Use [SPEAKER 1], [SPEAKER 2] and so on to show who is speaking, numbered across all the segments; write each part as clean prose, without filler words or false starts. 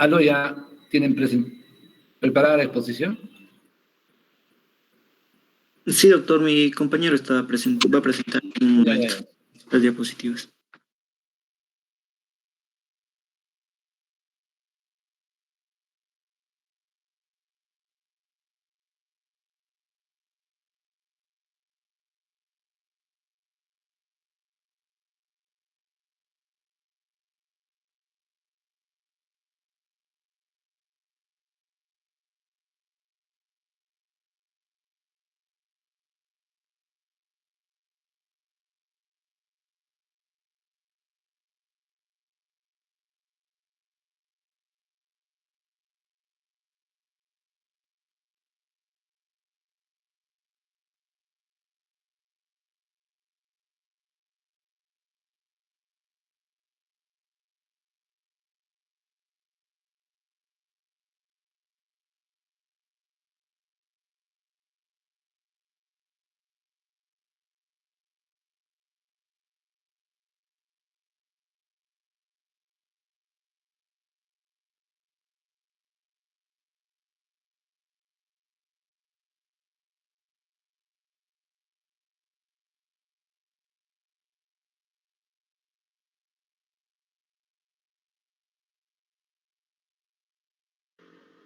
[SPEAKER 1] Aló, ¿ya tienen preparada la exposición?
[SPEAKER 2] Sí, doctor, mi compañero va a presentar en un
[SPEAKER 1] Ya, ya,
[SPEAKER 2] momento
[SPEAKER 1] ya.
[SPEAKER 2] las diapositivas.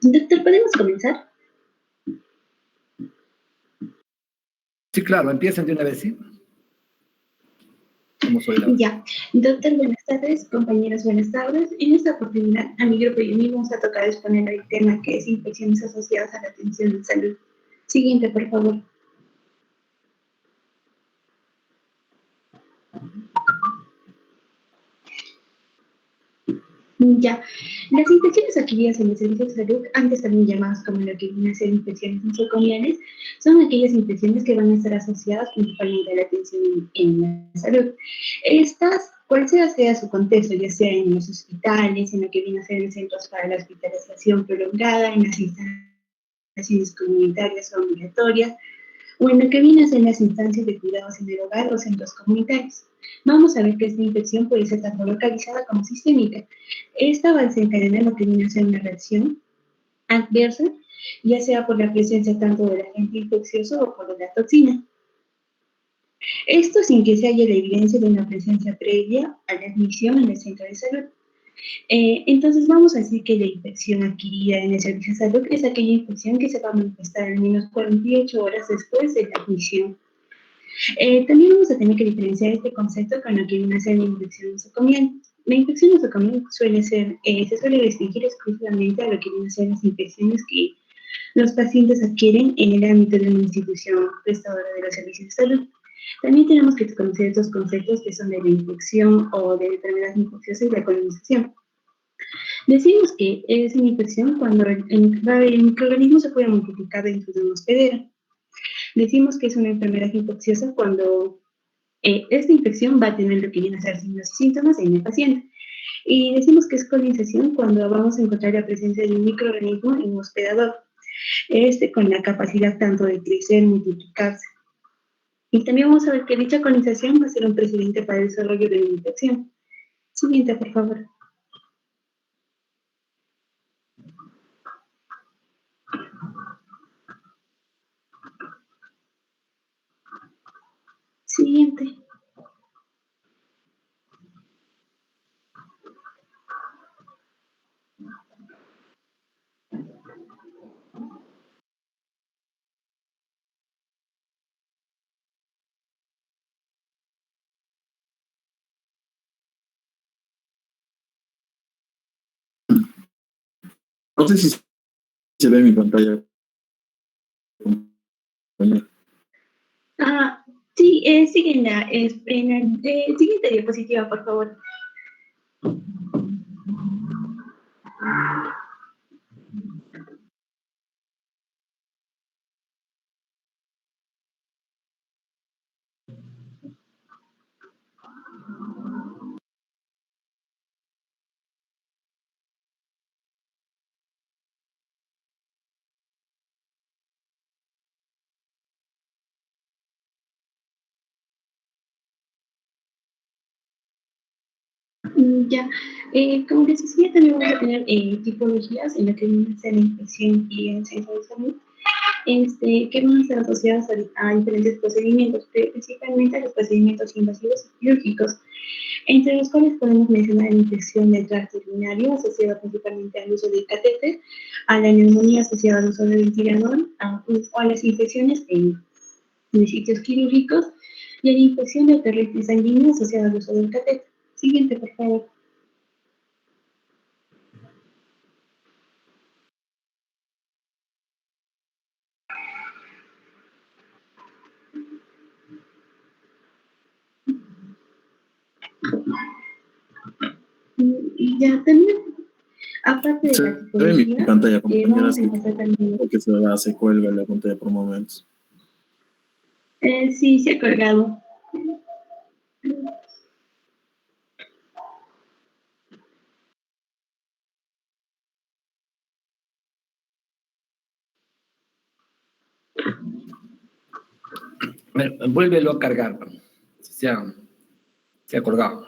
[SPEAKER 3] Doctor, ¿podemos comenzar?
[SPEAKER 1] Sí, claro, empiecen de una vez, ¿sí? Como soy la...
[SPEAKER 3] Ya. Doctor, buenas tardes. Compañeros, buenas tardes. En esta oportunidad, a mi grupo y a mí vamos a tocar exponer el tema que es infecciones asociadas a la atención de salud. Siguiente, por favor. Ya. Las infecciones adquiridas en los servicios de salud, antes también llamadas como lo que vienen a ser infecciones nosocomiales, son aquellas infecciones que van a estar asociadas principalmente a la atención en la salud. Estas, cual sea su contexto, ya sea en los hospitales, en lo que viene a ser en centros para la hospitalización prolongada, en las instalaciones comunitarias o ambulatorias, o en lo que viene a ser las instancias de cuidados en el hogar o centros comunitarios. Vamos a ver que esta infección puede ser tanto localizada como sistémica. Esta va a desencadenar lo que viene a ser una reacción adversa, ya sea por la presencia tanto del agente infeccioso o por la toxina. Esto sin que se haya la evidencia de una presencia previa a la admisión en el centro de salud. Entonces vamos a decir que la infección adquirida en el servicio de salud es aquella infección que se va a manifestar al menos 48 horas después de la admisión. También vamos a tener que diferenciar este concepto con lo que viene a ser la infección nosocomial. La infección nosocomial se suele restringir exclusivamente a lo que vienen a ser las infecciones que los pacientes adquieren en el ámbito de una institución prestadora de los servicios de salud. También tenemos que conocer estos conceptos que son de la infección o de la enfermedad infecciosa y la colonización. Decimos que es una infección cuando el microorganismo se puede multiplicar dentro de un hospedero. Decimos que es una enfermedad infecciosa cuando esta infección va a tener lo que viene a ser signos y síntomas en el paciente. Y decimos que es colonización cuando vamos a encontrar la presencia de un microorganismo en un hospedador, con la capacidad tanto de crecer y multiplicarse. Y también vamos a ver que dicha colonización va a ser un precedente para el desarrollo de la infección. Siguiente, por favor. Siguiente.
[SPEAKER 4] No sé si se ve mi pantalla.
[SPEAKER 3] Sí, sigue en la siguiente diapositiva, por favor. Ya, como les decía, también vamos a tener tipologías en lo que viene a ser la infección y el centro de salud, que van a estar asociadas a diferentes procedimientos, pero principalmente a los procedimientos invasivos y quirúrgicos, entre los cuales podemos mencionar la infección del tracto urinario asociada principalmente al uso del catéter, a la neumonía asociada al uso del ventilador, o a las infecciones en sitios quirúrgicos y a la infección de autorregis sanguíneo asociada al uso del catéter. Siguiente, por favor. Y ya también, aparte de
[SPEAKER 4] Se
[SPEAKER 3] la
[SPEAKER 4] ve mi
[SPEAKER 3] tipología,
[SPEAKER 4] pantalla, compañeras,
[SPEAKER 3] vamos a
[SPEAKER 4] que
[SPEAKER 3] empezar también.
[SPEAKER 4] creo que se cuelga la pantalla por momentos.
[SPEAKER 3] Sí, se ha colgado.
[SPEAKER 1] A ver, vuélvelo a cargar. Se ha colgado.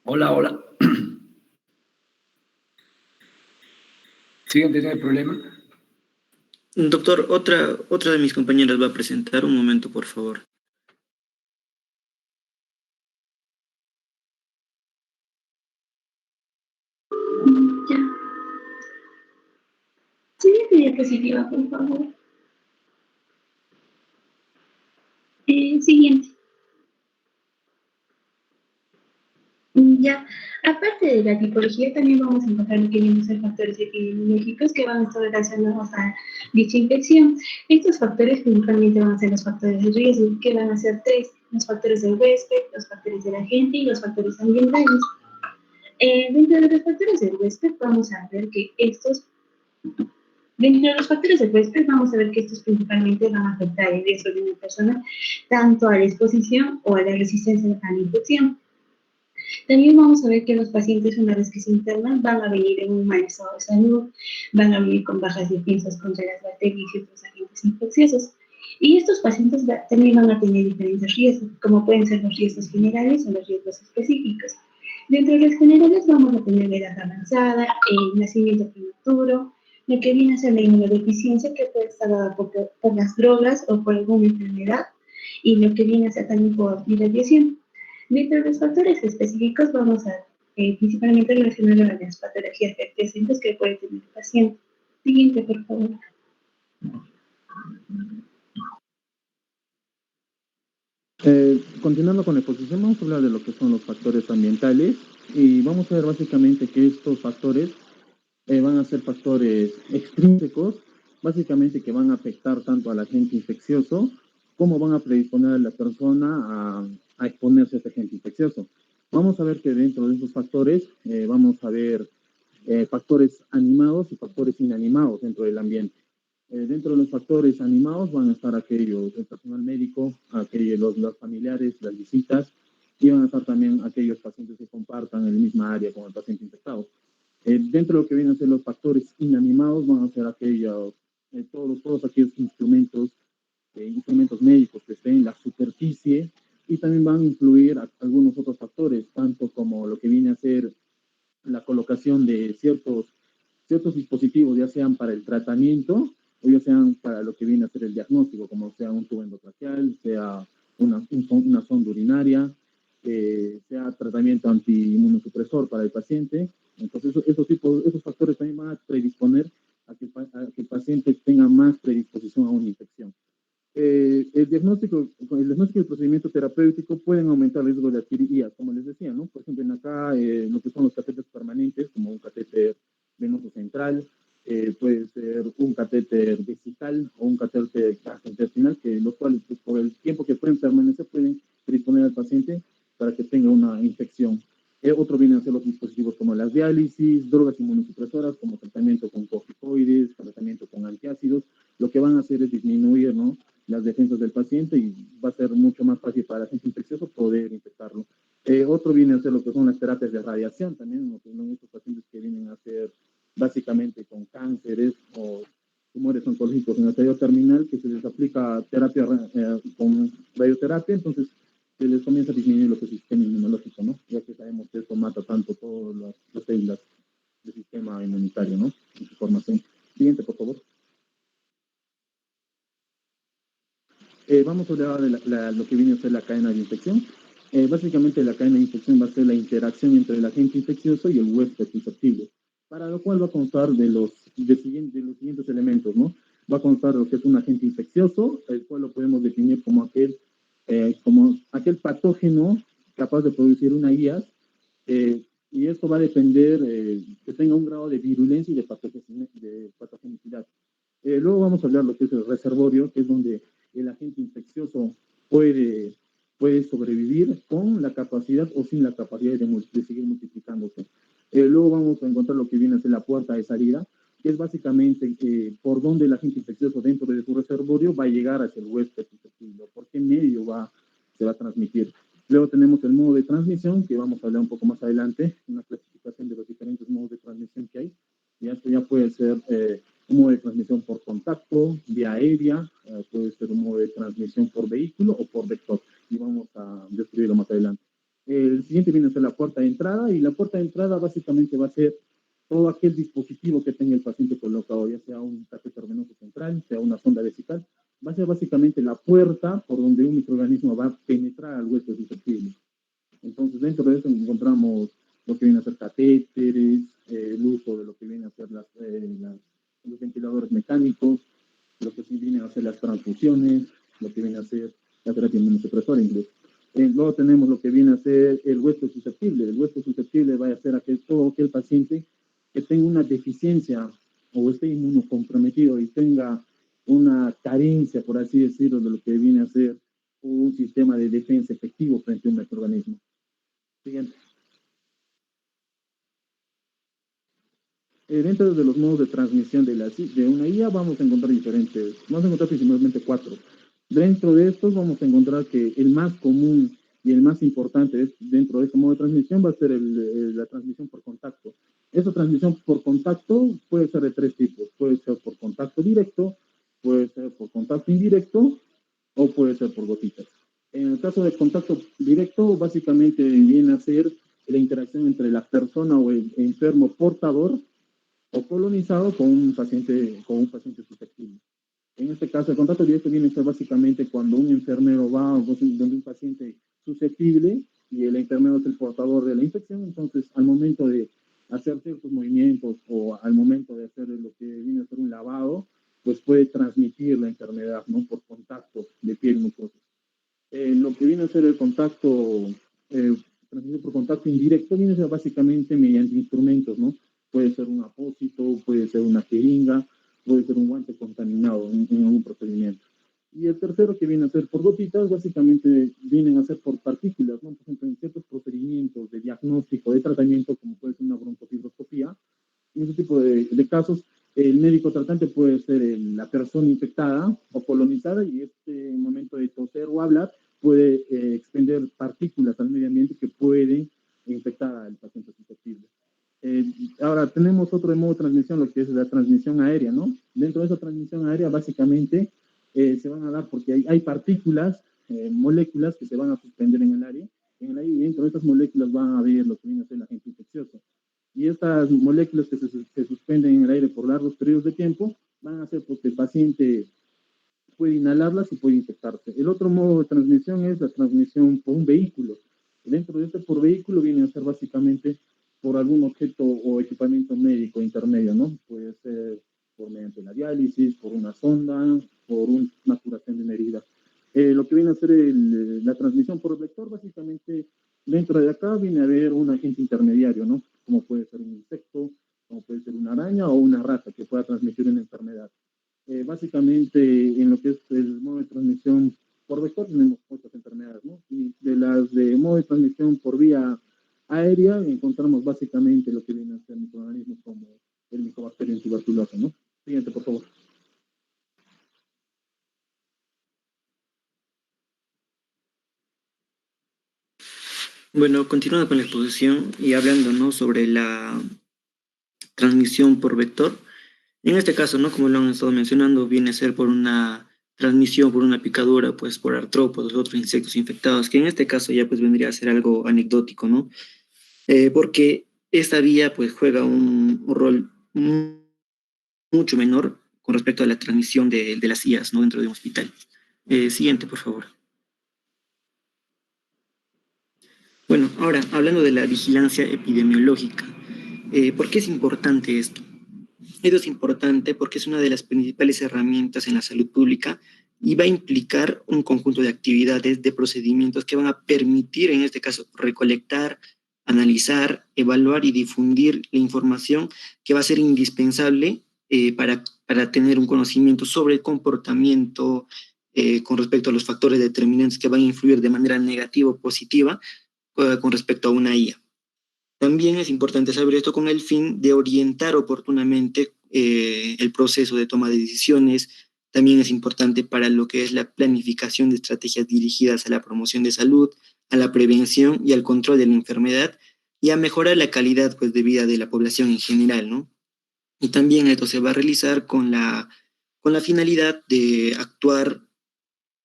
[SPEAKER 1] Hola, hola. ¿Siguen teniendo el problema?
[SPEAKER 2] Doctor, otra de mis compañeras va a presentar. Un momento, por favor.
[SPEAKER 3] Ya. Siguiente diapositiva, por favor. Siguiente. Ya, aparte de la tipología, también vamos a encontrar lo que vienen a ser factores epidemiológicos que van a estar relacionados a dicha infección. Estos factores principalmente van a ser los factores de riesgo, que van a ser tres: los factores del huésped, los factores del agente y los factores ambientales. Dentro de los factores del huésped, vamos a ver que estos Dentro de los factores de huésped, vamos a ver que estos principalmente van a afectar el riesgo de una persona tanto a la exposición o a la resistencia a la infección. También vamos a ver que los pacientes, una vez que se internan, van a venir en un mal estado de salud, van a venir con bajas defensas contra las bacterias y otros agentes infecciosos. Y estos pacientes también van a tener diferentes riesgos, como pueden ser los riesgos generales o los riesgos específicos. Dentro de los generales vamos a tener la edad avanzada, el nacimiento prematuro, lo que viene a ser la inmunodeficiencia que puede estar dada por las drogas o por alguna enfermedad, y lo que viene a ser también por irradiación. Dentro de los factores específicos vamos a principalmente relacionar a las patologías presentes que puede tener el paciente. Siguiente, por favor.
[SPEAKER 5] Continuando con la exposición, vamos a hablar de lo que son los factores ambientales y vamos a ver básicamente que estos factores van a ser factores extrínsecos, básicamente que van a afectar tanto al agente infeccioso como van a predisponer a la persona a exponerse a este agente infeccioso. Vamos a ver que dentro de esos factores vamos a ver factores animados y factores inanimados dentro del ambiente. Dentro de los factores animados van a estar aquellos del personal médico, aquellos los familiares, las visitas, y van a estar también aquellos pacientes que compartan el misma área con el paciente infectado. Dentro de lo que vienen a ser los factores inanimados van a ser aquellos, todos aquellos instrumentos médicos que estén en la superficie, y también van a incluir algunos otros factores, tanto como lo que viene a ser la colocación de ciertos dispositivos, ya sean para el tratamiento o ya sean para lo que viene a ser el diagnóstico, como sea un tubo endotraqueal, sea una sonda urinaria, sea tratamiento antiinmunosupresor para el paciente. Entonces, esos factores también van a predisponer a que el paciente tenga más predisposición a una infección. El diagnóstico y el procedimiento terapéutico pueden aumentar el riesgo de adquirir IAS, como les decía, ¿no? Por ejemplo, en acá, lo que son los catéteres permanentes, como un catéter venoso central, puede ser un catéter vesical o un catéter gastrointestinal, que los cuales, pues, por el tiempo que pueden permanecer, pueden predisponer al paciente para que tenga una infección. Otro vienen a ser los dispositivos como las diálisis, drogas inmunosupresoras, como tratamiento con corticoides, tratamiento con antiácidos. Lo que van a hacer es disminuir, ¿no?, las defensas del paciente, y va a ser mucho más fácil para el agente infeccioso poder infectarlo. Otro viene a ser lo que son las terapias de radiación, también, ¿no?, estos pacientes que vienen a ser básicamente con cánceres o tumores oncológicos en el estadio terminal, que se les aplica terapia con radioterapia, entonces se les comienza a disminuir lo que es el sistema inmunológico, ¿no? Ya que sabemos que esto mata tanto todas las células del sistema inmunitario, ¿no?, en su formación. Siguiente, por favor. Vamos a hablar de lo que viene a ser la cadena de infección. Básicamente, la cadena de infección va a ser la interacción entre el agente infeccioso y el huésped susceptible, para lo cual va a constar de los siguientes elementos, ¿no? Va a constar de lo que es un agente infeccioso, el cual lo podemos definir como aquel patógeno capaz de producir una IAS, y esto va a depender que tenga un grado de virulencia y de patogenicidad. Luego vamos a hablar de lo que es el reservorio, que es donde el agente infeccioso puede sobrevivir con la capacidad o sin la capacidad de seguir multiplicándose. Luego vamos a encontrar lo que viene a ser la puerta de salida, que es básicamente por donde el agente infeccioso dentro de su reservorio va a llegar hacia el huésped susceptible, por qué medio se va a transmitir. Luego tenemos el modo de transmisión, que vamos a hablar un poco más adelante, una clasificación de los diferentes modos de transmisión que hay. Y esto ya puede ser un modo de transmisión por contacto, vía aérea, puede ser un modo de transmisión por vehículo o por vector, y vamos a describirlo más adelante. El siguiente viene a ser la puerta de entrada, y la puerta de entrada básicamente va a ser todo aquel dispositivo que tenga el paciente colocado, ya sea un catéter venoso central, sea una sonda vesical. Va a ser básicamente la puerta por donde un microorganismo va a penetrar al huésped susceptible. Entonces, dentro de eso encontramos lo que viene a ser catéteres, el uso de lo que viene a ser los ventiladores mecánicos, lo que sí viene a ser las transfusiones, lo que viene a ser la terapia inmunosupresora incluso. Luego tenemos lo que viene a ser el huésped susceptible. El huésped susceptible va a ser todo aquel paciente que tenga una deficiencia o esté inmunocomprometido y tenga una carencia, por así decirlo, de lo que viene a ser un sistema de defensa efectivo frente a un microorganismo. Siguiente. Dentro de los modos de transmisión de una IA vamos a encontrar principalmente 4. Dentro de estos vamos a encontrar que el más común y el más importante dentro de este modo de transmisión va a ser la transmisión por contacto. Esa transmisión por contacto puede ser de 3 tipos. Puede ser por contacto directo, puede ser por contacto indirecto o puede ser por gotitas. En el caso de contacto directo, básicamente viene a ser la interacción entre la persona o el enfermo portador o colonizado con un paciente susceptible. En este caso, el contacto directo viene a ser básicamente cuando un enfermero va donde un paciente susceptible y el enfermero es el portador de la infección, entonces al momento de hacer ciertos movimientos o al momento de hacer lo que viene a ser un lavado, pues puede transmitir la enfermedad, ¿no? Por contacto de piel mucosa. Lo que viene a ser el contacto, transmisión por contacto indirecto, viene a ser básicamente mediante instrumentos, ¿no? Puede ser un apósito, puede ser una jeringa, puede ser un guante contaminado en algún procedimiento. Y el tercero, que viene a ser por gotitas, básicamente vienen a ser por partículas, ¿no? Por ejemplo, en ciertos procedimientos de diagnóstico, de tratamiento, como puede ser una broncofibroscopía, en ese tipo de casos, el médico tratante puede ser la persona infectada o colonizada y en este momento de toser o hablar puede expender partículas al medio ambiente que pueden infectar al paciente susceptible. Ahora, tenemos otro modo de transmisión, lo que es la transmisión aérea, ¿no? Dentro de esa transmisión aérea, básicamente, se van a dar porque hay partículas, moléculas que se van a suspender en el aire, y dentro de estas moléculas van a haber lo que viene a ser el agente infeccioso. Y estas moléculas que se suspenden en el aire por largos periodos de tiempo van a hacer pues, que el paciente puede inhalarlas y puede infectarse. El otro modo de transmisión es la transmisión por un vehículo. Dentro de este por vehículo viene a ser básicamente por algún objeto o equipamiento médico intermedio, ¿no? Puede ser por mediante la diálisis, por una sonda, por una curación de una herida. Lo que viene a ser la transmisión por vector, básicamente, dentro de acá viene a haber un agente intermediario, ¿no? Como puede ser un insecto, como puede ser una araña o una rata que pueda transmitir una enfermedad. Básicamente, en lo que es el modo de transmisión por vector, tenemos otras enfermedades, ¿no? Y de las de modo de transmisión por vía aérea, encontramos básicamente lo que viene a ser microorganismos como el Mycobacterium tuberculosis, ¿no? Siguiente, por favor.
[SPEAKER 2] Bueno, continuando con la exposición y hablando, ¿no? Sobre la transmisión por vector. En este caso, ¿no? Como lo han estado mencionando, viene a ser por una transmisión, por una picadura, pues por artrópodos, otros insectos infectados, que en este caso ya pues vendría a ser algo anecdótico, ¿no? Porque esta vía pues juega un rol mucho menor con respecto a la transmisión de las IAs, ¿no? Dentro de un hospital. Siguiente, por favor. Bueno, ahora, hablando de la vigilancia epidemiológica, ¿por qué es importante esto? Esto es importante porque es una de las principales herramientas en la salud pública y va a implicar un conjunto de actividades, de procedimientos que van a permitir, en este caso, recolectar, analizar, evaluar y difundir la información que va a ser indispensable para tener un conocimiento sobre el comportamiento con respecto a los factores determinantes que van a influir de manera negativa o positiva con respecto a una IA. También es importante saber esto con el fin de orientar oportunamente el proceso de toma de decisiones. También es importante para lo que es la planificación de estrategias dirigidas a la promoción de salud, a la prevención y al control de la enfermedad y a mejorar la calidad pues, de vida de la población en general, ¿no? Y también esto se va a realizar con la finalidad de actuar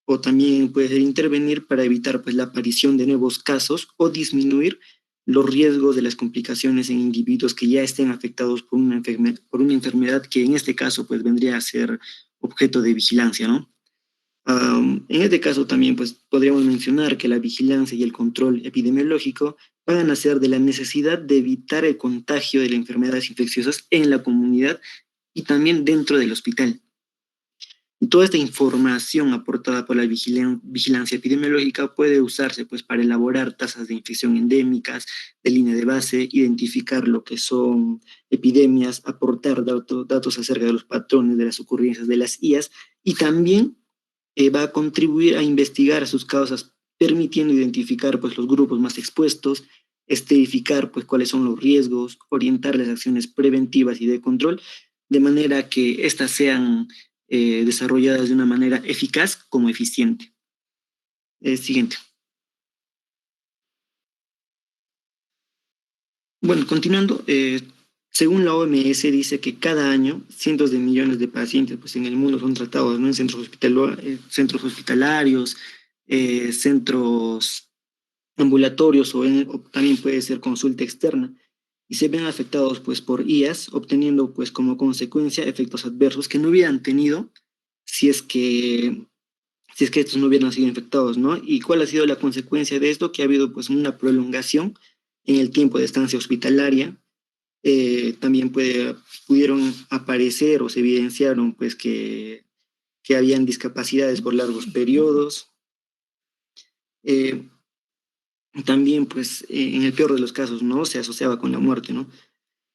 [SPEAKER 2] o también puede ser intervenir para evitar pues, la aparición de nuevos casos o disminuir los riesgos de las complicaciones en individuos que ya estén afectados por una enfermedad que en este caso pues, vendría a ser objeto de vigilancia, ¿no? En este caso también pues, podríamos mencionar que la vigilancia y el control epidemiológico van a nacer de la necesidad de evitar el contagio de las enfermedades infecciosas en la comunidad y también dentro del hospital. Y toda esta información aportada por la vigilancia epidemiológica puede usarse pues, para elaborar tasas de infección endémicas, de línea de base, identificar lo que son epidemias, aportar datos acerca de los patrones de las ocurrencias de las IAs y también va a contribuir a investigar sus causas, permitiendo identificar pues, los grupos más expuestos, estratificar pues, cuáles son los riesgos, orientar las acciones preventivas y de control, de manera que éstas sean desarrolladas de una manera eficaz como eficiente. Siguiente. Bueno, continuando, según la OMS dice que cada año cientos de millones de pacientes pues, en el mundo son tratados, ¿no? En centros hospitalarios, centros ambulatorios o también puede ser consulta externa y se ven afectados pues, por IAS, obteniendo pues, como consecuencia efectos adversos que no hubieran tenido si es que estos no hubieran sido infectados, ¿no? ¿Y cuál ha sido la consecuencia de esto? Que ha habido pues una prolongación en el tiempo de estancia hospitalaria. También pudieron aparecer o se evidenciaron pues que habían discapacidades por largos periodos. También pues en el peor de los casos, ¿no? Se asociaba con la muerte, ¿no?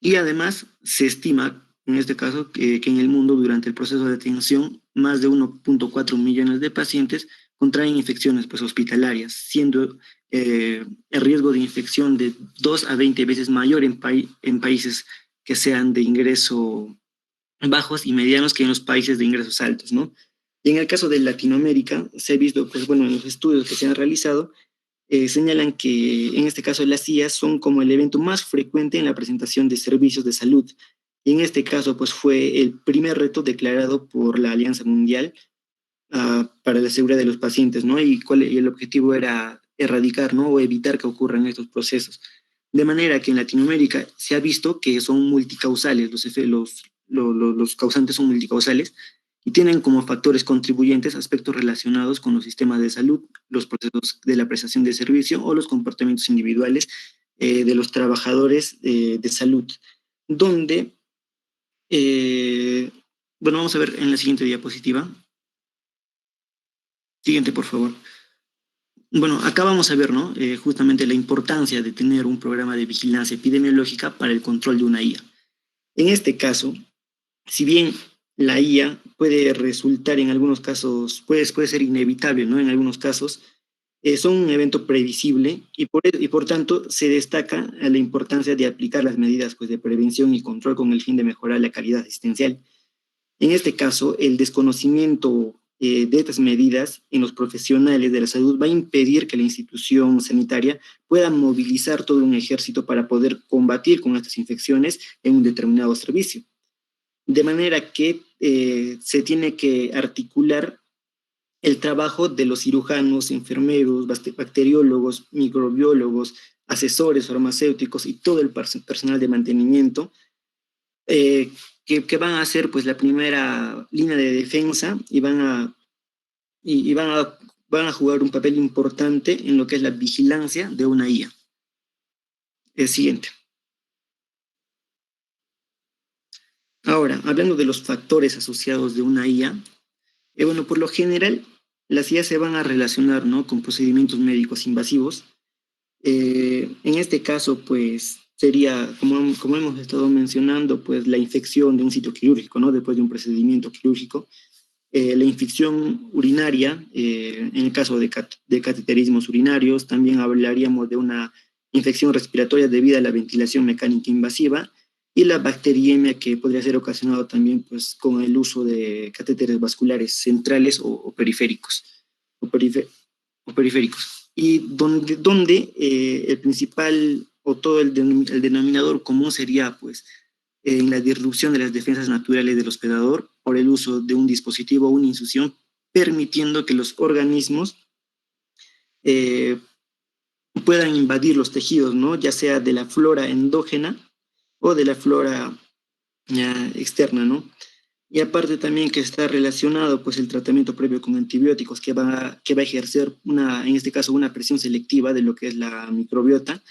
[SPEAKER 2] Y además se estima, en este caso, que en el mundo durante el proceso de atención, más de 1.4 millones de pacientes contraen infecciones pues, hospitalarias, siendo el riesgo de infección de 2 a 20 veces mayor en países que sean de ingreso bajos y medianos que en los países de ingresos altos, ¿no? Y en el caso de Latinoamérica, se ha visto, pues bueno, en los estudios que se han realizado, señalan que en este caso las IAS son como el evento más frecuente en la presentación de servicios de salud. Y en este caso, pues fue el primer reto declarado por la Alianza Mundial para la seguridad de los pacientes, ¿no? Y el objetivo era erradicar, ¿no? O evitar que ocurran estos procesos. De manera que en Latinoamérica se ha visto que son multicausales, los causantes son multicausales y tienen como factores contribuyentes aspectos relacionados con los sistemas de salud, los procesos de la prestación de servicio o los comportamientos individuales de los trabajadores de salud, donde, bueno, vamos a ver en la siguiente diapositiva. Siguiente, por favor. Bueno, acá vamos a ver, ¿no? Justamente la importancia de tener un programa de vigilancia epidemiológica para el control de una IA. En este caso, si bien la IA puede resultar en algunos casos, puede ser inevitable, ¿no? En algunos casos, son un evento previsible y por tanto se destaca la importancia de aplicar las medidas pues, de prevención y control con el fin de mejorar la calidad asistencial. En este caso, el desconocimiento de estas medidas en los profesionales de la salud va a impedir que la institución sanitaria pueda movilizar todo un ejército para poder combatir con estas infecciones en un determinado servicio. De manera que se tiene que articular el trabajo de los cirujanos, enfermeros, bacteriólogos, microbiólogos, asesores farmacéuticos y todo el personal de mantenimiento que van a ser pues la primera línea de defensa y van a jugar un papel importante en lo que es la vigilancia de una IA. El siguiente. Ahora, hablando de los factores asociados de una IA, bueno, por lo general, las IA se van a relacionar, ¿no? Con procedimientos médicos invasivos. En este caso, pues, sería, como hemos estado mencionando, pues, la infección de un sitio quirúrgico, ¿no? Después de un procedimiento quirúrgico. La infección urinaria, en el caso de cateterismos urinarios, también hablaríamos de una infección respiratoria debido a la ventilación mecánica invasiva y la bacteriemia que podría ser ocasionado también pues, con el uso de catéteres vasculares centrales o periféricos. Y donde el principal o todo el denominador común sería pues en la disrupción de las defensas naturales del hospedador por el uso de un dispositivo o una infusión, permitiendo que los organismos puedan invadir los tejidos, ¿no? Ya sea de la flora endógena o de la flora externa, ¿no? Y aparte también que está relacionado pues el tratamiento previo con antibióticos que va a ejercer en este caso una presión selectiva de lo que es la microbiota,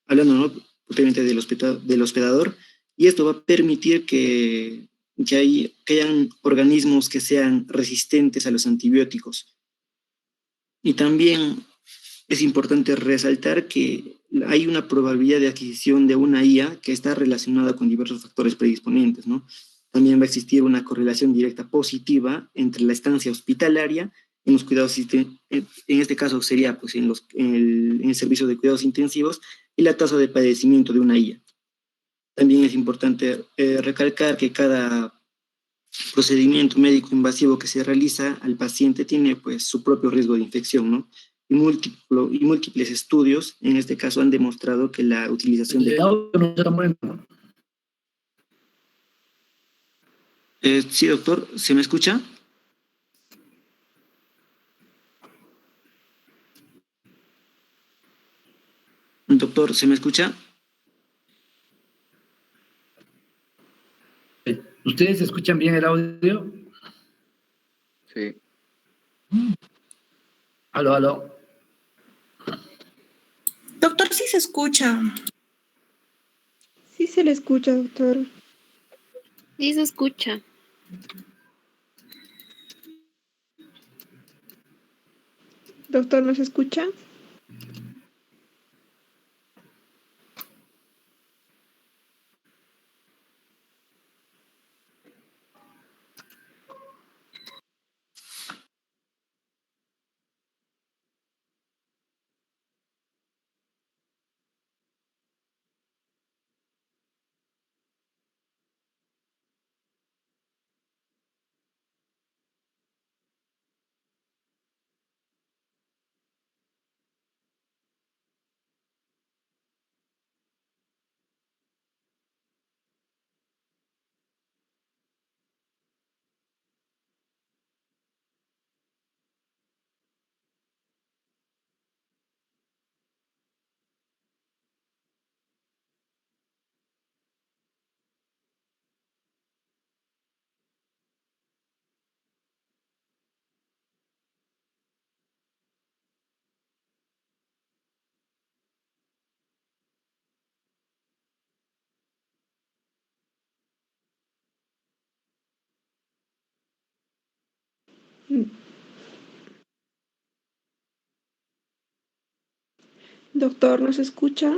[SPEAKER 2] hablando, ¿no? Propiamente del hospedador, y esto va a permitir que que hayan organismos que sean resistentes a los antibióticos. Y también es importante resaltar que hay una probabilidad de adquisición de una IA que está relacionada con diversos factores predisponentes, ¿no? También va a existir una correlación directa positiva entre la estancia hospitalaria en los cuidados, en este caso sería pues en el servicio de cuidados intensivos, y la tasa de padecimiento de una IA. También es importante recalcar que cada procedimiento médico invasivo que se realiza al paciente tiene pues su propio riesgo de infección, ¿no? Y múltiples estudios, en este caso, han demostrado que la utilización de...
[SPEAKER 1] El audio no está tan bueno.
[SPEAKER 2] Sí, doctor, ¿se me escucha? Doctor, ¿se me escucha?
[SPEAKER 1] ¿Ustedes escuchan bien el audio?
[SPEAKER 6] Sí.
[SPEAKER 1] Aló, aló.
[SPEAKER 7] Doctor, sí se escucha.
[SPEAKER 8] Sí se le escucha, doctor.
[SPEAKER 9] Sí se escucha.
[SPEAKER 8] Doctor, ¿nos escucha? Doctor, ¿nos escucha?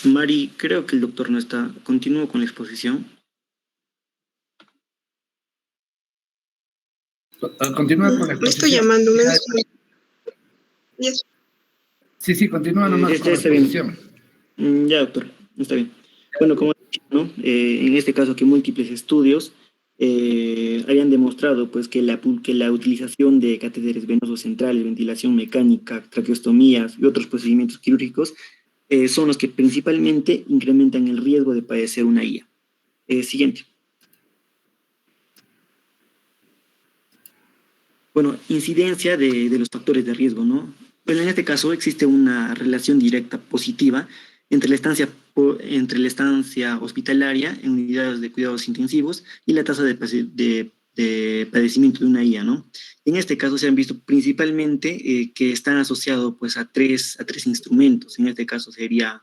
[SPEAKER 2] Mari, creo que el doctor no está. Continúo con la exposición.
[SPEAKER 1] Continúa con la
[SPEAKER 7] Lo estoy
[SPEAKER 1] exposición.
[SPEAKER 7] llamando.
[SPEAKER 1] Sí, continúa nomás con la
[SPEAKER 2] Está bien.
[SPEAKER 1] exposición.
[SPEAKER 2] Ya, doctor, está bien. Bueno, como he dicho, ¿no? En este caso que múltiples estudios hayan demostrado pues que la utilización de catéteres venosos centrales, ventilación mecánica, traqueostomías y otros procedimientos quirúrgicos son los que principalmente incrementan el riesgo de padecer una IA. Siguiente. Bueno, incidencia de los factores de riesgo, ¿no? Bueno, en este caso existe una relación directa positiva entre entre la estancia hospitalaria en unidades de cuidados intensivos y la tasa de padecimiento de una IA, ¿no? En este caso se han visto principalmente que están asociados pues, a tres instrumentos. En este caso sería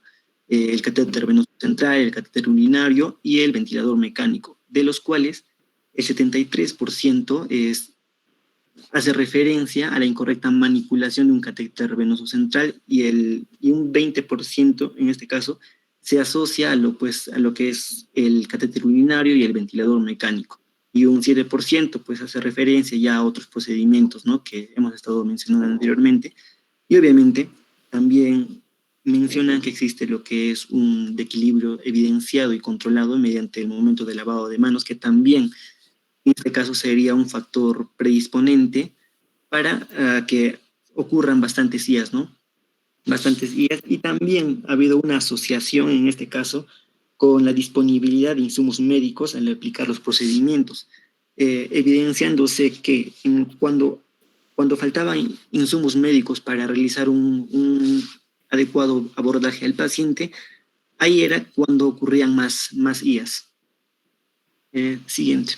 [SPEAKER 2] el catéter venoso central, el catéter urinario y el ventilador mecánico, de los cuales el 73% hace referencia a la incorrecta manipulación de un catéter venoso central y un 20% en este caso se asocia a lo que es el catéter urinario y el ventilador mecánico. Y un 7% pues hace referencia ya a otros procedimientos, ¿no?, que hemos estado mencionando anteriormente. Y obviamente también mencionan que existe lo que es un equilibrio evidenciado y controlado mediante el momento de lavado de manos, que también en este caso sería un factor predisponente para que ocurran bastantes IAs, ¿no? Bastantes IAs. Y también ha habido una asociación en este caso con la disponibilidad de insumos médicos al aplicar los procedimientos, evidenciándose que cuando faltaban insumos médicos para realizar un adecuado abordaje al paciente, ahí era cuando ocurrían más IAs. Siguiente.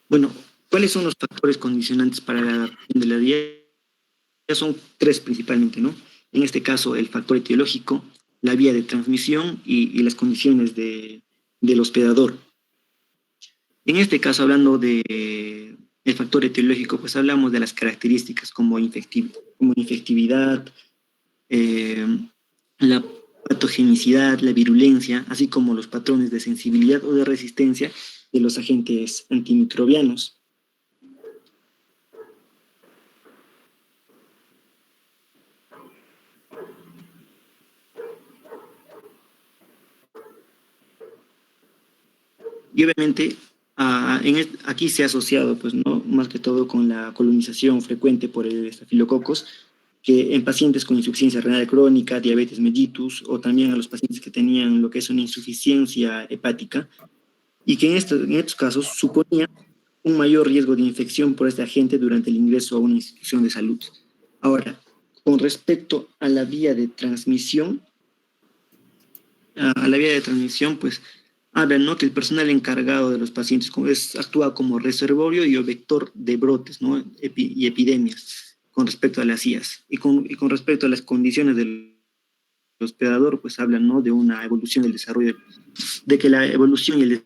[SPEAKER 2] Bueno, ¿cuáles son los factores condicionantes para la adaptación de la dieta? Son tres principalmente, ¿no? En este caso, el factor etiológico, la vía de transmisión y las condiciones del hospedador. En este caso, hablando del factor etiológico, pues hablamos de las características como infectividad, la patogenicidad, la virulencia, así como los patrones de sensibilidad o de resistencia de los agentes antimicrobianos. Y obviamente aquí se ha asociado, pues, ¿no?, más que todo con la colonización frecuente por el estafilococos, que en pacientes con insuficiencia renal crónica, diabetes mellitus, o también a los pacientes que tenían lo que es una insuficiencia hepática, y que en estos casos suponía un mayor riesgo de infección por este agente durante el ingreso a una institución de salud. Ahora, con respecto a la vía de transmisión, pues hablan, ¿no?, que el personal encargado de los pacientes actúa como reservorio y o vector de brotes, ¿no?, y epidemias con respecto a las IAs. Y con respecto a las condiciones del hospedador, pues hablan, ¿no?, de una evolución del desarrollo, de que la evolución y el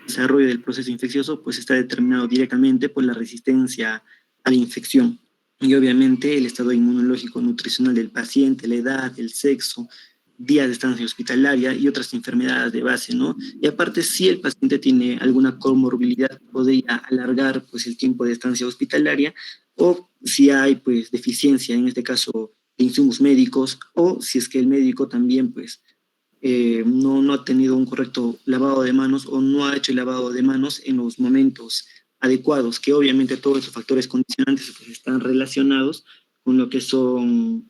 [SPEAKER 2] desarrollo del proceso infeccioso pues está determinado directamente por la resistencia a la infección. Y obviamente el estado inmunológico nutricional del paciente, la edad, el sexo, días de estancia hospitalaria y otras enfermedades de base, ¿no? Y aparte, si el paciente tiene alguna comorbilidad, podría alargar pues el tiempo de estancia hospitalaria, o si hay pues deficiencia, en este caso, de insumos médicos, o si es que el médico también pues no ha tenido un correcto lavado de manos o no ha hecho el lavado de manos en los momentos adecuados, que obviamente todos esos factores condicionantes pues, están relacionados con lo que son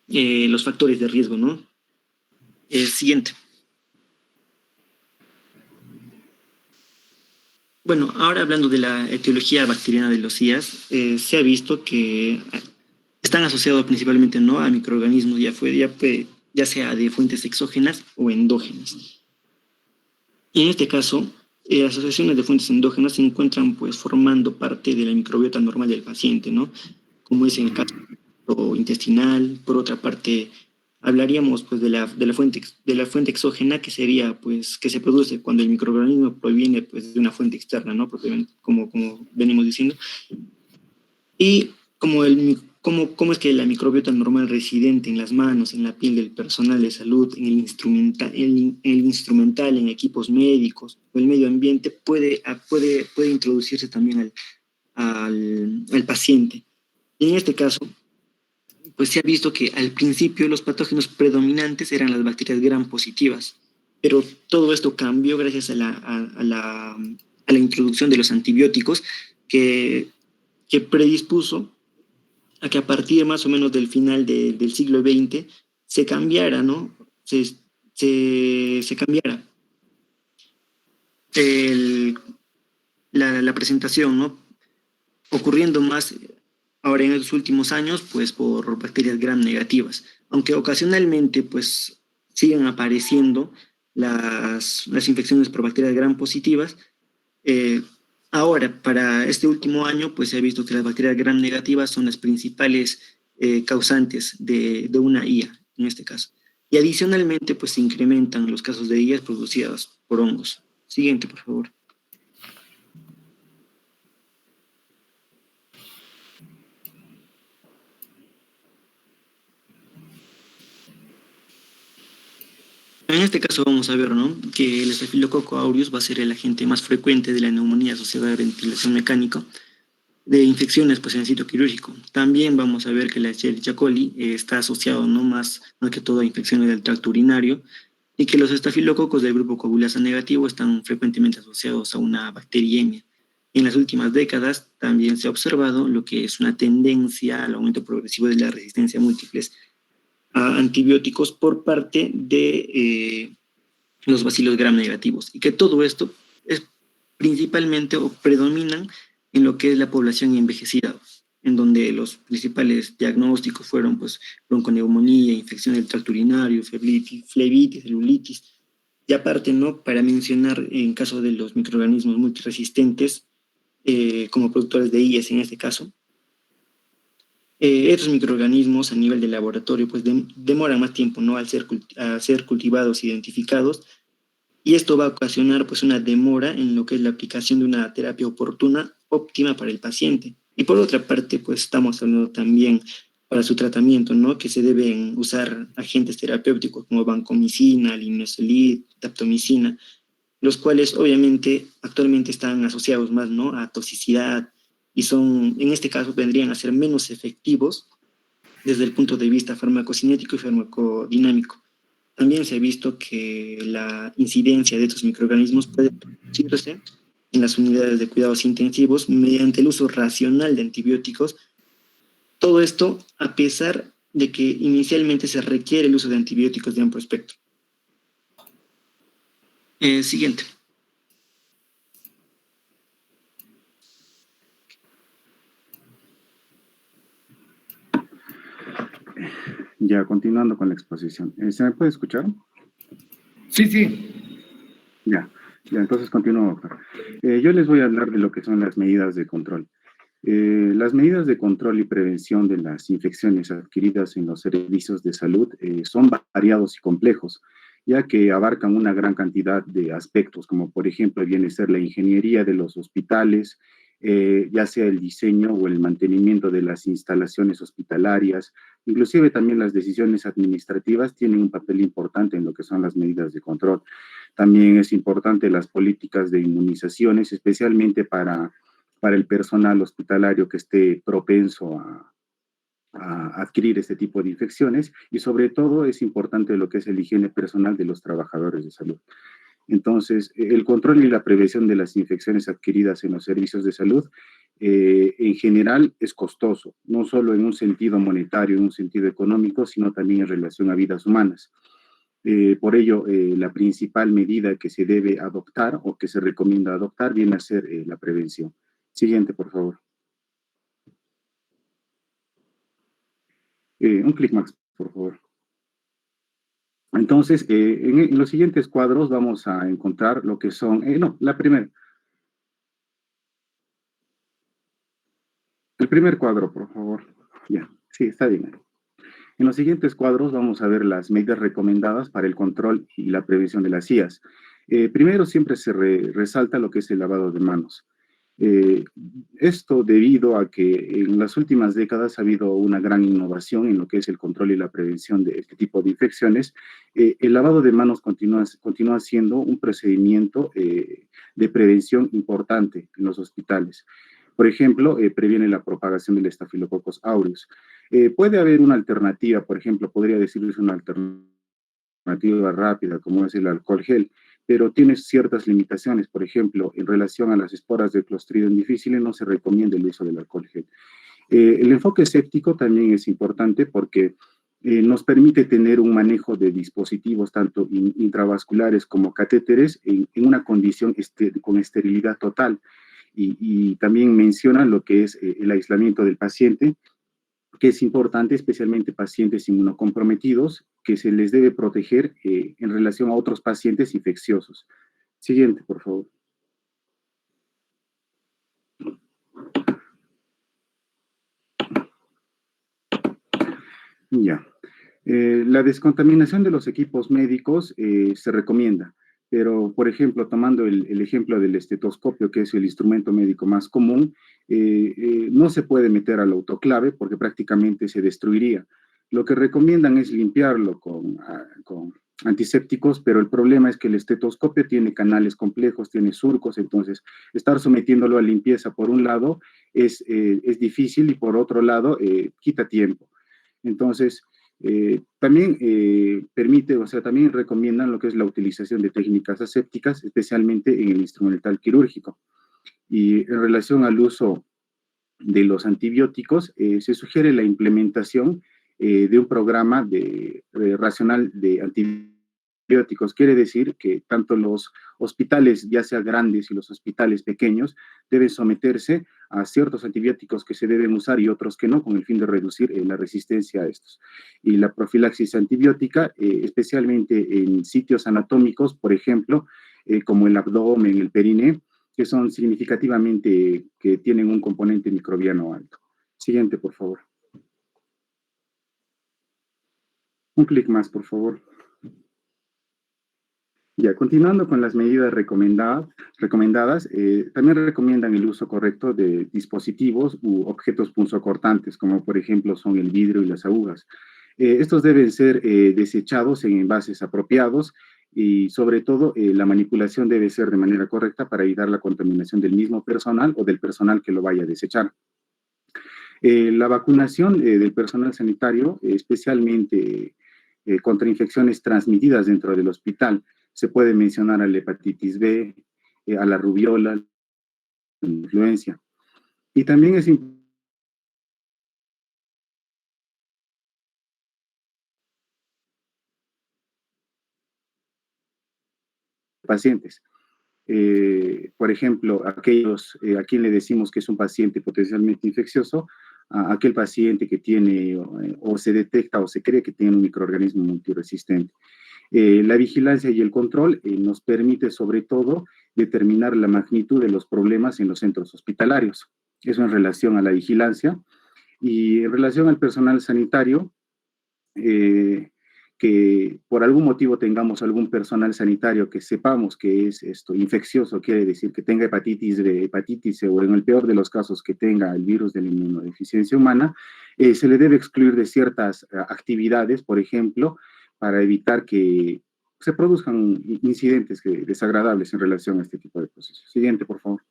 [SPEAKER 2] los factores de riesgo, ¿no? Siguiente. Bueno, ahora hablando de la etiología bacteriana de los IAs, se ha visto que están asociados principalmente, ¿no?, a microorganismos, ya sea de fuentes exógenas o endógenas. Y en este caso, las asociaciones de fuentes endógenas se encuentran pues formando parte de la microbiota normal del paciente, ¿no?, como es en el caso intestinal. Por otra parte, hablaríamos pues de la fuente exógena, que sería pues que se produce cuando el microorganismo proviene pues de una fuente externa, ¿no?, como venimos diciendo. Y cómo es que la microbiota normal residente en las manos, en la piel del personal de salud, en el instrumental, en equipos médicos o el medio ambiente puede introducirse también al paciente. Y en este caso, pues se ha visto que al principio los patógenos predominantes eran las bacterias gram positivas, pero todo esto cambió gracias a la introducción de los antibióticos que predispuso a que a partir más o menos del final del siglo XX se cambiara, ¿no? Se cambiara la presentación, ¿no? Ocurriendo más ahora en los últimos años, pues por bacterias gram negativas, aunque ocasionalmente pues siguen apareciendo las infecciones por bacterias gram positivas. Ahora, para este último año, pues se ha visto que las bacterias gram negativas son las principales causantes de una IA, en este caso. Y adicionalmente, pues se incrementan los casos de IAs producidas por hongos. Siguiente, por favor. En este caso vamos a ver, ¿no?, que el Staphylococcus aureus va a ser el agente más frecuente de la neumonía asociada a ventilación mecánica de infecciones pues, en el sitio quirúrgico. También vamos a ver que la Escherichia coli está asociado no más que todo a infecciones del tracto urinario y que los estafilococos del grupo coagulasa negativo están frecuentemente asociados a una bacteriemia. En las últimas décadas también se ha observado lo que es una tendencia al aumento progresivo de la resistencia a múltiples a antibióticos por parte de los bacilos gram negativos, y que todo esto es principalmente o predominan en lo que es la población envejecida, en donde los principales diagnósticos fueron pues bronconeumonía, infección del tracto urinario, flebitis, celulitis, y aparte, ¿no?, para mencionar en caso de los microorganismos multiresistentes, como productores de IES en este caso, estos microorganismos a nivel de laboratorio pues demoran más tiempo, ¿no?, al ser cultivados e identificados, y esto va a ocasionar pues una demora en lo que es la aplicación de una terapia oportuna, óptima para el paciente. Y por otra parte, pues estamos hablando también para su tratamiento, ¿no?, que se deben usar agentes terapéuticos como vancomicina, linezolid, daptomicina, los cuales obviamente actualmente están asociados más, ¿no?, a toxicidad, y son, en este caso, vendrían a ser menos efectivos desde el punto de vista farmacocinético y farmacodinámico. También se ha visto que la incidencia de estos microorganismos puede producirse en las unidades de cuidados intensivos mediante el uso racional de antibióticos. Todo esto a pesar de que inicialmente se requiere el uso de antibióticos de amplio espectro. Siguiente.
[SPEAKER 10] Ya, continuando con la exposición. ¿Se me puede escuchar?
[SPEAKER 1] Sí, sí.
[SPEAKER 10] Ya, entonces continúo, doctor. Yo les voy a hablar de lo que son las medidas de control. Las medidas de control y prevención de las infecciones adquiridas en los servicios de salud son variados y complejos, ya que abarcan una gran cantidad de aspectos, como por ejemplo viene a ser la ingeniería de los hospitales, ya sea el diseño o el mantenimiento de las instalaciones hospitalarias, inclusive también las decisiones administrativas tienen un papel importante en lo que son las medidas de control. También es importante las políticas de inmunizaciones, especialmente para el personal hospitalario que esté propenso a adquirir este tipo de infecciones, y sobre todo es importante lo que es el higiene personal de los trabajadores de salud. Entonces, el control y la prevención de las infecciones adquiridas en los servicios de salud, en general, es costoso, no solo en un sentido monetario, en un sentido económico, sino también en relación a vidas humanas. Por ello, la principal medida que se debe adoptar o que se recomienda adoptar viene a ser la prevención. Siguiente, por favor. Un clic más, por favor. Entonces, en los siguientes cuadros vamos a encontrar lo que son, la primera. El primer cuadro, por favor. Ya, sí, está bien. En los siguientes cuadros vamos a ver las medidas recomendadas para el control y la prevención de las IAs. Primero siempre se resalta lo que es el lavado de manos. Esto debido a que en las últimas décadas ha habido una gran innovación en lo que es el control y la prevención de este tipo de infecciones. El lavado de manos continúa siendo un procedimiento de prevención importante en los hospitales. Por ejemplo, previene la propagación del Staphylococcus aureus. Puede haber una alternativa, por ejemplo, podría decirles una alternativa rápida, como es el alcohol gel, pero tiene ciertas limitaciones. Por ejemplo, en relación a las esporas de Clostridium difficile no se recomienda el uso del alcohol gel. El enfoque séptico también es importante porque nos permite tener un manejo de dispositivos tanto intravasculares como catéteres en una condición con esterilidad total. Y también menciona lo que es el aislamiento del paciente, que es importante, especialmente pacientes inmunocomprometidos, que se les debe proteger en relación a otros pacientes infecciosos. Siguiente, por favor. Ya. La descontaminación de los equipos médicos se recomienda, pero, por ejemplo, tomando el ejemplo del estetoscopio, que es el instrumento médico más común, no se puede meter al autoclave porque prácticamente se destruiría. Lo que recomiendan es limpiarlo con antisépticos, pero el problema es que el estetoscopio tiene canales complejos, tiene surcos, entonces estar sometiéndolo a limpieza por un lado es difícil y por otro lado quita tiempo. Entonces, también también recomiendan lo que es la utilización de técnicas asépticas, especialmente en el instrumental quirúrgico. Y en relación al uso de los antibióticos, se sugiere la implementación de un programa racional de antibióticos. Quiere decir que tanto los hospitales, ya sea grandes y los hospitales pequeños, deben someterse a ciertos antibióticos que se deben usar y otros que no, con el fin de reducir la resistencia a estos. Y la profilaxis antibiótica, especialmente en sitios anatómicos, por ejemplo, como el abdomen, el perineo, que son significativamente, que tienen un componente microbiano alto. Siguiente, por favor. Un clic más, por favor. Ya, continuando con las medidas recomendadas, también recomiendan el uso correcto de dispositivos u objetos punzocortantes, como por ejemplo son el vidrio y las agujas. Estos deben ser desechados en envases apropiados y sobre todo la manipulación debe ser de manera correcta para evitar la contaminación del mismo personal o del personal que lo vaya a desechar. La vacunación del personal sanitario, especialmente contra infecciones transmitidas dentro del hospital, se puede mencionar a la hepatitis B, a la rubiola, la influencia. Y también es importante pacientes. Por ejemplo, a quien le decimos que es un paciente potencialmente infeccioso, a aquel paciente que tiene o se detecta o se cree que tiene un microorganismo multiresistente. La vigilancia y el control nos permite sobre todo determinar la magnitud de los problemas en los centros hospitalarios. Eso en relación a la vigilancia. Y en relación al personal sanitario, que por algún motivo tengamos algún personal sanitario que sepamos que es infeccioso, quiere decir que tenga hepatitis B, hepatitis C, o en el peor de los casos que tenga el virus de la inmunodeficiencia humana, se le debe excluir de ciertas actividades, por ejemplo, para evitar que se produzcan incidentes desagradables en relación a este tipo de procesos. Siguiente, por favor.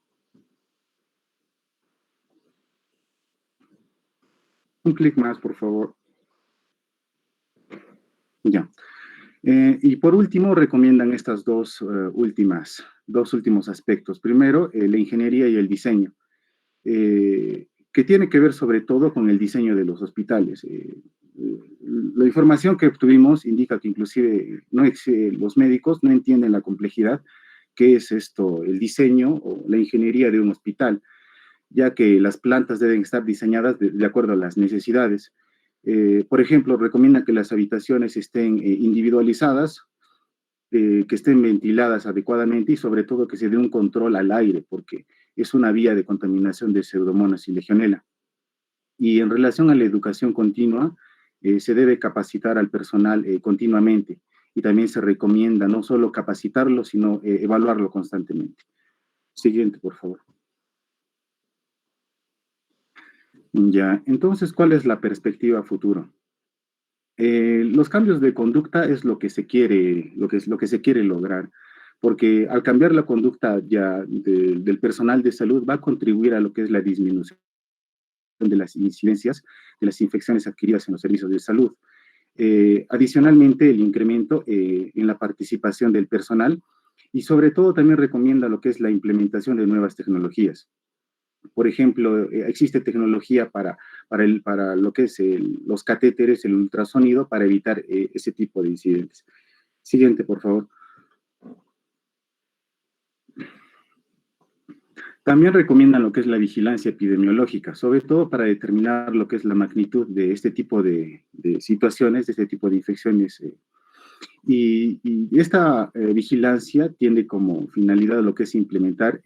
[SPEAKER 10] Un clic más, por favor. Ya. Y por último, recomiendan estos dos últimos aspectos. Primero, la ingeniería y el diseño, que tiene que ver sobre todo con el diseño de los hospitales. La información que obtuvimos indica que inclusive los médicos no entienden la complejidad que es el diseño o la ingeniería de un hospital, ya que las plantas deben estar diseñadas de acuerdo a las necesidades. Por ejemplo, recomienda que las habitaciones estén individualizadas, que estén ventiladas adecuadamente y sobre todo que se dé un control al aire, porque es una vía de contaminación de Pseudomonas y Legionela. Y en relación a la educación continua, se debe capacitar al personal continuamente y también se recomienda no solo capacitarlo, sino evaluarlo constantemente. Siguiente, por favor. Ya, entonces, ¿cuál es la perspectiva futuro? Los cambios de conducta es lo que se quiere lograr, porque al cambiar la conducta ya del personal de salud va a contribuir a lo que es la disminución de las incidencias de las infecciones adquiridas en los servicios de salud. Adicionalmente, el incremento en la participación del personal y sobre todo también recomienda lo que es la implementación de nuevas tecnologías. Por ejemplo, existe tecnología para lo que es los catéteres, el ultrasonido, para evitar ese tipo de incidentes. Siguiente, por favor. También recomiendan lo que es la vigilancia epidemiológica, sobre todo para determinar lo que es la magnitud de este tipo de situaciones, de este tipo de infecciones. Y esta vigilancia tiene como finalidad lo que es implementar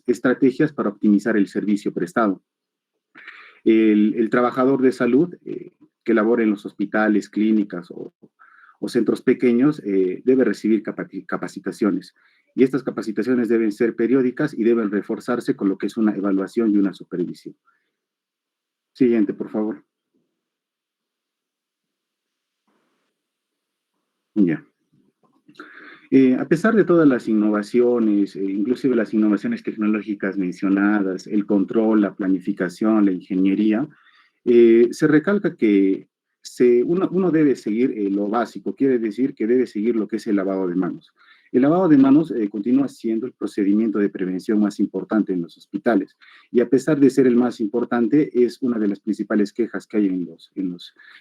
[SPEAKER 10] estrategias para optimizar el servicio prestado. El trabajador de salud que labora en los hospitales, clínicas o centros pequeños debe recibir capacitaciones. Y estas capacitaciones deben ser periódicas y deben reforzarse con lo que es una evaluación y una supervisión. Siguiente, por favor. Ya. A pesar de todas las innovaciones, inclusive las innovaciones tecnológicas mencionadas, el control, la planificación, la ingeniería, se recalca que uno debe seguir lo básico, quiere decir que debe seguir lo que es el lavado de manos. El lavado de manos continúa siendo el procedimiento de prevención más importante en los hospitales y a pesar de ser el más importante, es una de las principales quejas que hay en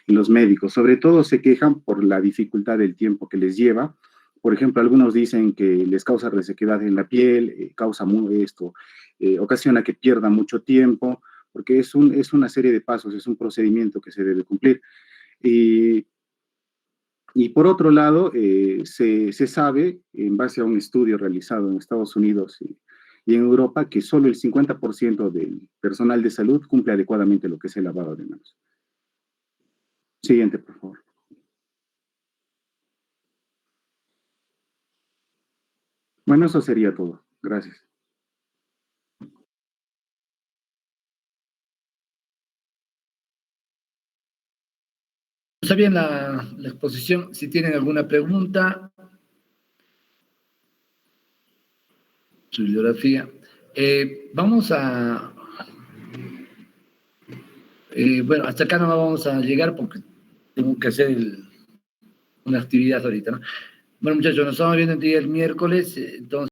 [SPEAKER 10] los médicos. Sobre todo se quejan por la dificultad del tiempo que les lleva. Por ejemplo, algunos dicen que les causa resequedad en la piel, ocasiona que pierda mucho tiempo, porque es una serie de pasos, es un procedimiento que se debe cumplir. Y por otro lado, se sabe, en base a un estudio realizado en Estados Unidos y en Europa, que solo el 50% del personal de salud cumple adecuadamente lo que es el lavado de manos. Siguiente, por favor. Bueno, eso sería todo. Gracias.
[SPEAKER 1] Está bien la exposición. Si tienen alguna pregunta, su bibliografía. Vamos a... bueno, hasta acá no vamos a llegar porque tengo que hacer una actividad ahorita, ¿no? Bueno, muchachos, nos estamos viendo el día el miércoles, entonces...